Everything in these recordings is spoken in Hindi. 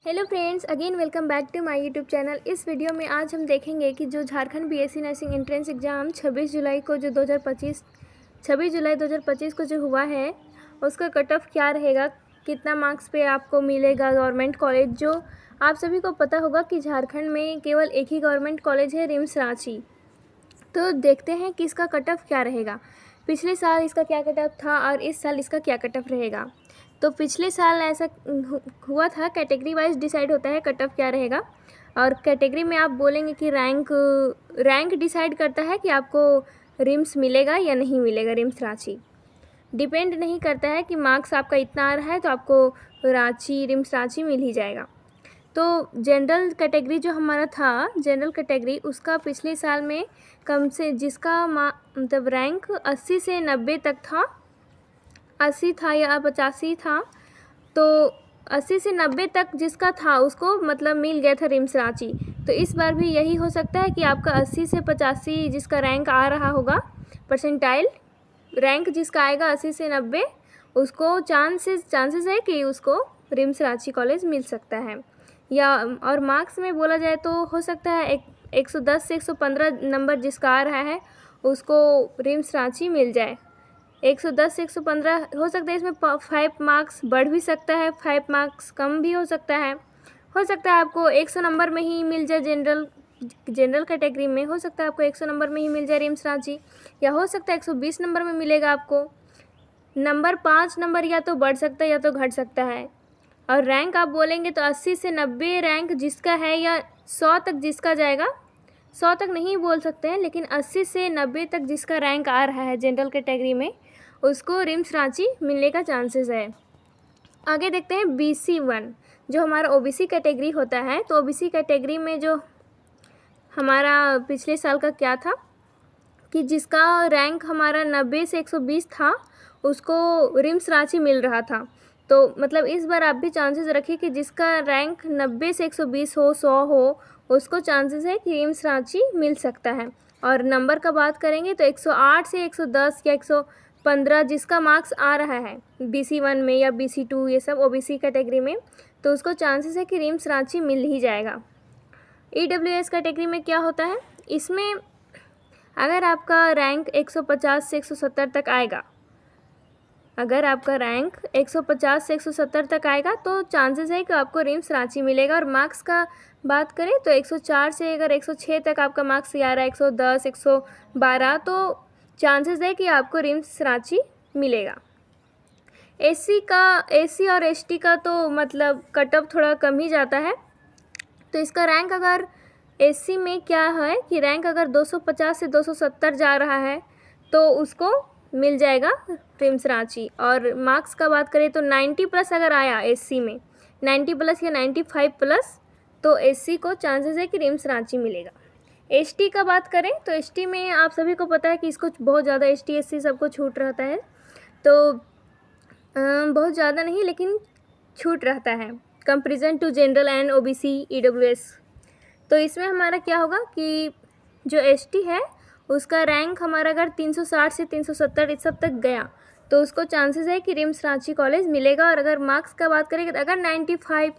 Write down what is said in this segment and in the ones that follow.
Hello friends, again welcome back to my YouTube channel. इस वीडियो में आज हम देखेंगे कि जो Jharkhand BSc nursing entrance exam 26 जुलाई को जो 26 जुलाई 2025 को जो हुआ है उसका कट ऑफ क्या रहेगा, कितना मार्क्स पे आपको मिलेगा गवर्नमेंट कॉलेज। जो आप सभी को पता होगा कि झारखंड में केवल एक ही गवर्नमेंट कॉलेज है, रिम्स रांची। तो देखते हैं कि इसका कट ऑफ क्या रहेगा। पिछले साल इसका क्या कट ऑफ था और इस साल इसका क्या कट ऑफ रहेगा। तो पिछले साल ऐसा हुआ था, कैटेगरी वाइज डिसाइड होता है कट ऑफ क्या रहेगा। और कैटेगरी में आप बोलेंगे कि रैंक डिसाइड करता है कि आपको रिम्स मिलेगा या नहीं मिलेगा। रिम्स रांची डिपेंड नहीं करता है कि मार्क्स आपका इतना आ रहा है तो आपको रिम्स रांची मिल ही जाएगा। तो जनरल कैटेगरी जो हमारा था, जनरल कैटेगरी उसका पिछले साल में कम से जिसका मतलब रैंक 80 से 90 तक था, 80 था या 85 था, तो 80 से 90 तक जिसका था उसको मतलब मिल गया था रिम्स रांची। तो इस बार भी यही हो सकता है कि आपका 80 से 85 जिसका रैंक आ रहा होगा, परसेंटाइल रैंक जिसका आएगा 80 से 90, उसको चांसेस है कि उसको रिम्स रांची कॉलेज मिल सकता है। या और मार्क्स में बोला जाए तो हो सकता है 110 से 115 नंबर जिसका आ रहा है उसको रिम्स रांची मिल जाए। 110 से 115 हो सकता है, इसमें 5 मार्क्स बढ़ भी सकता है, 5 मार्क्स कम भी हो सकता है। आपको 100 नंबर में ही मिल जाए, जनरल कैटेगरी में हो सकता है आपको 100 नंबर में ही मिल जाए रिम्स रांची, या हो सकता है 120 नंबर में मिलेगा आपको। नंबर 5 नंबर या तो बढ़ सकता है या तो घट सकता है। और रैंक आप बोलेंगे तो 80 से 90 रैंक जिसका है या 100 तक जिसका जाएगा, 100 तक नहीं बोल सकते हैं, लेकिन 80 से 90 तक जिसका रैंक आ रहा है जनरल कैटेगरी में उसको रिम्स रांची मिलने का चांसेस है। आगे देखते हैं BC1 जो हमारा OBC कैटेगरी होता है। तो OBC कैटेगरी में जो हमारा पिछले साल का क्या था कि जिसका रैंक हमारा 90 से 120 था उसको रिम्स रांची मिल रहा था। तो मतलब इस बार आप भी चांसेस रखिए कि जिसका रैंक 90 से 120 हो, 100 हो, उसको चांसेस है कि रिम्स रांची मिल सकता है। और नंबर का बात करेंगे तो 108 से 110 या 115 जिसका मार्क्स आ रहा है BC1 में या BC2 ये सब OBC कैटेगरी में, तो उसको चांसेस है कि रिम्स रांची मिल ही जाएगा। EWS कैटेगरी में क्या होता है, इसमें अगर आपका रैंक 150 से 170 तक आएगा, अगर आपका रैंक 150 से 170 तक आएगा तो चांसेस है कि आपको रिम्स रांची मिलेगा। और मार्क्स का बात करें तो 104 से अगर 106 तक आपका मार्क्स आ रहा है, 110 112, तो चांसेस है कि आपको रिम्स रांची मिलेगा। एससी और एसटी का तो मतलब कट ऑफ थोड़ा कम ही जाता है। तो इसका रैंक अगर एससी में क्या है कि रैंक अगर 250 से 270 जा रहा है तो उसको मिल जाएगा रिम्स रांची। और मार्क्स का बात करें तो 90 प्लस अगर आया एससी में, 90 प्लस या 95 प्लस, तो एससी को चांसेस है कि रिम्स रांची मिलेगा। एसटी का बात करें तो एसटी में आप सभी को पता है कि इसको बहुत ज़्यादा एसटी एससी सबको छूट रहता है। तो बहुत ज़्यादा नहीं लेकिन छूट रहता है comparison to general and OBC EWS। तो इसमें हमारा क्या होगा कि जो एसटी है उसका रैंक हमारा अगर 360 से 370 इस सब तक गया तो उसको चांसेस है कि रिम्स रांची कॉलेज मिलेगा। और अगर मार्क्स का बात करें तो अगर 95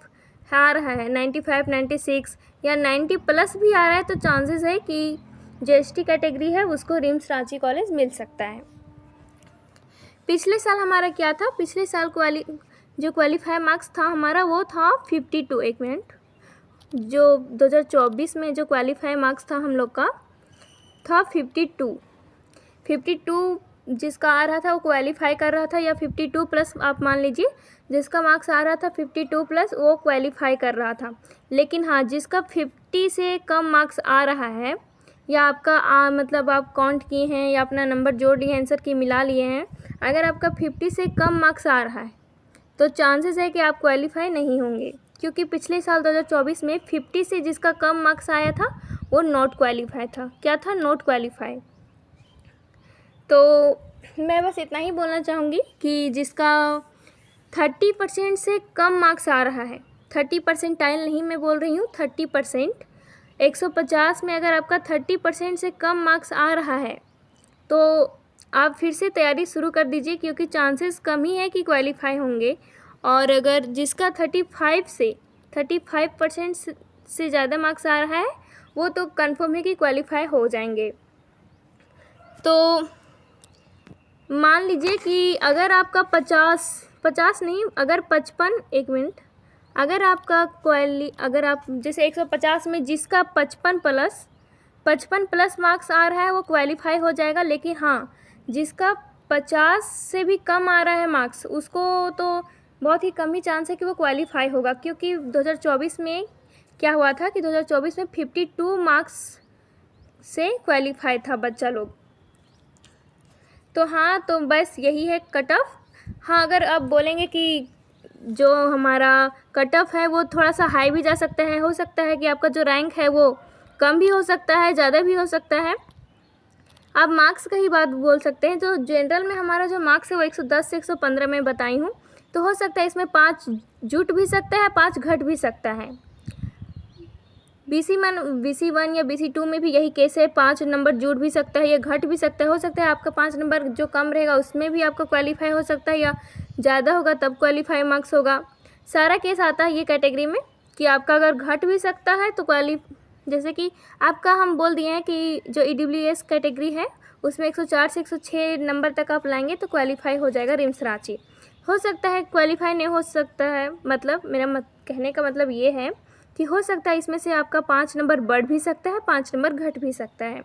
आ रहा है, 95 96 या 90 प्लस भी आ रहा है, तो चांसेस है कि जो एसटी कैटेगरी है उसको रिम्स रांची कॉलेज मिल सकता है। पिछले साल हमारा क्या था, पिछले साल जो क्वालिफाई मार्क्स था हमारा वो था 52। एक मिनट, जो 2024 में जो क्वालिफाई मार्क्स था हम लोग का था 52 जिसका आ रहा था वो क्वालिफाई कर रहा था, या 52 प्लस आप मान लीजिए जिसका मार्क्स आ रहा था 52 प्लस वो क्वालिफाई कर रहा था। लेकिन हाँ, जिसका 50 से कम मार्क्स आ रहा है या आपका मतलब आप काउंट किए हैं या अपना नंबर जोड़ लिए हैं, आंसर की मिला लिए हैं, अगर आपका 50 से कम मार्क्स आ रहा है तो चांसेस है कि आप क्वालिफाई नहीं होंगे। क्योंकि पिछले साल 2024 में 50 से जिसका कम मार्क्स आया था वो नॉट क्वालिफाई था। क्या था? Not qualify. तो मैं बस इतना ही बोलना चाहूँगी कि जिसका 30% से कम मार्क्स आ रहा है, 30 परसेंटाइल नहीं मैं बोल रही हूँ, 30%, 150 में अगर आपका 30% से कम मार्क्स आ रहा है तो आप फिर से तैयारी शुरू कर दीजिए, क्योंकि चांसेस कम ही है कि क्वालिफाई होंगे। और अगर जिसका 35% से ज़्यादा मार्क्स आ रहा है वो तो कंफर्म है कि क्वालिफाई हो जाएंगे। तो मान लीजिए कि अगर आपका 50 नहीं, अगर 55, एक मिनट, अगर आपका अगर आप जैसे 150 में जिसका 55 प्लस मार्क्स आ रहा है वो क्वालिफाई हो जाएगा। लेकिन हाँ, जिसका 50 से भी कम आ रहा है मार्क्स, उसको तो बहुत ही कम ही चांस है कि वो क्वालिफाई होगा, क्योंकि 2024 में क्या हुआ था कि 2024 में 52 मार्क्स से क्वालिफाई था बच्चा लोग। तो हाँ, तो बस यही है कट ऑफ। हाँ, अगर आप बोलेंगे कि जो हमारा कट ऑफ है वो थोड़ा सा हाई भी जा सकता है, हो सकता है कि आपका जो रैंक है वो कम भी हो सकता है, ज़्यादा भी हो सकता है। आप मार्क्स का ही बात बोल सकते हैं। तो जनरल में हमारा जो मार्क्स है वो 110 से 115 में बताई हूँ, तो हो सकता है इसमें 5 जुट भी सकता है, 5 घट भी सकता है। BC1 या BC2 में भी यही केस है, 5 नंबर जुट भी सकता है या घट भी सकता है। हो सकता है आपका 5 नंबर जो कम रहेगा उसमें भी आपका क्वालिफाई हो सकता है, या ज़्यादा होगा तब क्वालिफाई मार्क्स होगा। सारा केस आता है ये कैटेगरी में कि आपका अगर घट भी सकता है तो जैसे कि आपका हम बोल दिए हैं कि जो EWS कैटेगरी है उसमें 104 से 106 नंबर तक आप लाएंगे तो क्वालिफाई हो जाएगा रिम्स रांची। हो सकता है क्वालिफाई नहीं हो सकता है, मतलब मेरा कहने का मतलब ये है कि हो सकता है इसमें से आपका 5 नंबर बढ़ भी सकता है, 5 नंबर घट भी सकता है।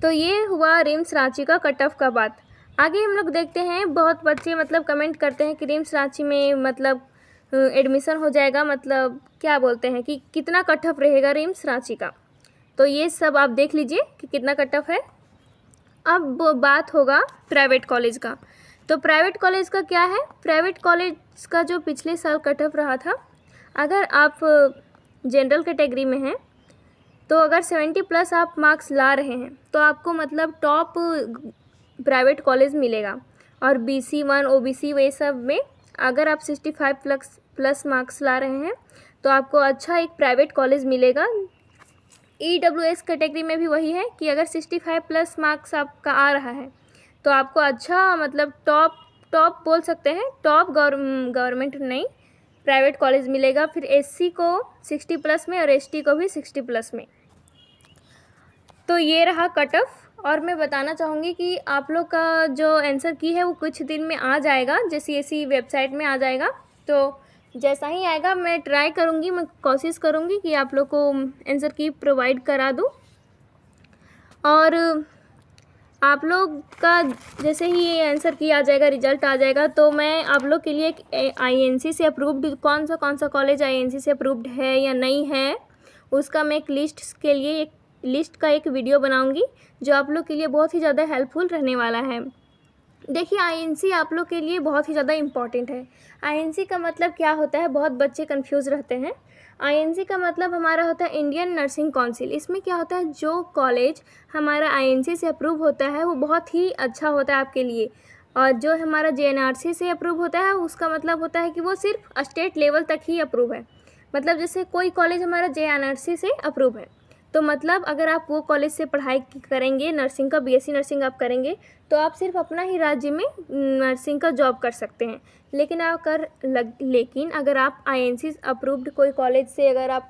तो ये हुआ रिम्स रांची का कट ऑफ का बात। आगे हम लोग देखते हैं, बहुत बच्चे मतलब कमेंट करते हैं कि रिम्स रांची में मतलब एडमिशन हो जाएगा, मतलब क्या बोलते हैं कि कितना कट ऑफ रहेगा रिम्स रांची का। तो ये सब आप देख लीजिए कि कितना कट ऑफ है। अब बात होगा प्राइवेट कॉलेज का। तो प्राइवेट कॉलेज का क्या है, प्राइवेट कॉलेज का जो पिछले साल कट ऑफ रहा था, अगर आप जनरल कैटेगरी में हैं तो अगर 70 प्लस आप मार्क्स ला रहे हैं तो आपको मतलब टॉप प्राइवेट कॉलेज मिलेगा। और BC1 OBC वे सब में अगर आप 65 प्लस मार्क्स ला रहे हैं तो आपको अच्छा एक प्राइवेट कॉलेज मिलेगा। EWS कैटेगरी में भी वही है कि अगर 65 प्लस मार्क्स आपका आ रहा है तो आपको अच्छा मतलब टॉप बोल सकते हैं, टॉप गवर्नमेंट नहीं प्राइवेट कॉलेज मिलेगा। फिर SC को 60 प्लस में और ST को भी 60 प्लस में। तो ये रहा कट ऑफ। और मैं बताना चाहूँगी कि आप लोग का जो आंसर की है वो कुछ दिन में आ जाएगा, JCSE वेबसाइट में आ जाएगा। तो जैसा ही आएगा मैं ट्राई करूँगी, मैं कोशिश करूँगी कि आप लोग को आंसर की प्रोवाइड करा दूँ। और आप लोग का जैसे ही ये आंसर की आ जाएगा, रिजल्ट आ जाएगा, तो मैं आप लोग के लिए एक INC से अप्रूव्ड कौन सा कॉलेज INC से अप्रूव्ड है या नहीं है उसका मैं एक लिस्ट का एक वीडियो बनाऊंगी जो आप लोग के लिए बहुत ही ज़्यादा हेल्पफुल रहने वाला है। देखिए, INC आप लोग के लिए बहुत ही ज़्यादा इम्पॉर्टेंट है। INC का मतलब क्या होता है, बहुत बच्चे कंफ्यूज रहते हैं। INC का मतलब हमारा होता है इंडियन नर्सिंग काउंसिल। इसमें क्या होता है, जो कॉलेज हमारा INC से अप्रूव होता है वो बहुत ही अच्छा होता है आपके लिए, और जो हमारा JNRC से अप्रूव होता है उसका मतलब होता है कि वो सिर्फ स्टेट लेवल तक ही अप्रूव है। मतलब जैसे कोई कॉलेज हमारा JNRC से अप्रूव है तो मतलब अगर आप वो कॉलेज से पढ़ाई करेंगे, नर्सिंग का BSc नर्सिंग आप करेंगे तो आप सिर्फ अपना ही राज्य में नर्सिंग का जॉब कर सकते हैं। लेकिन अगर आप INC अप्रूव्ड कोई कॉलेज से अगर आप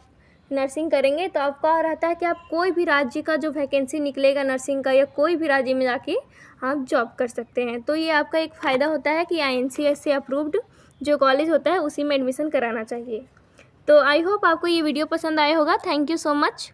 नर्सिंग करेंगे तो आपका रहता है कि आप कोई भी राज्य का जो वैकेंसी निकलेगा नर्सिंग का, या कोई भी राज्य में जाके आप जॉब कर सकते हैं। तो ये आपका एक फ़ायदा होता है कि INC से अप्रूव्ड जो कॉलेज होता है उसी में एडमिशन कराना चाहिए। तो आई होप आपको ये वीडियो पसंद आया होगा। Thank you so much.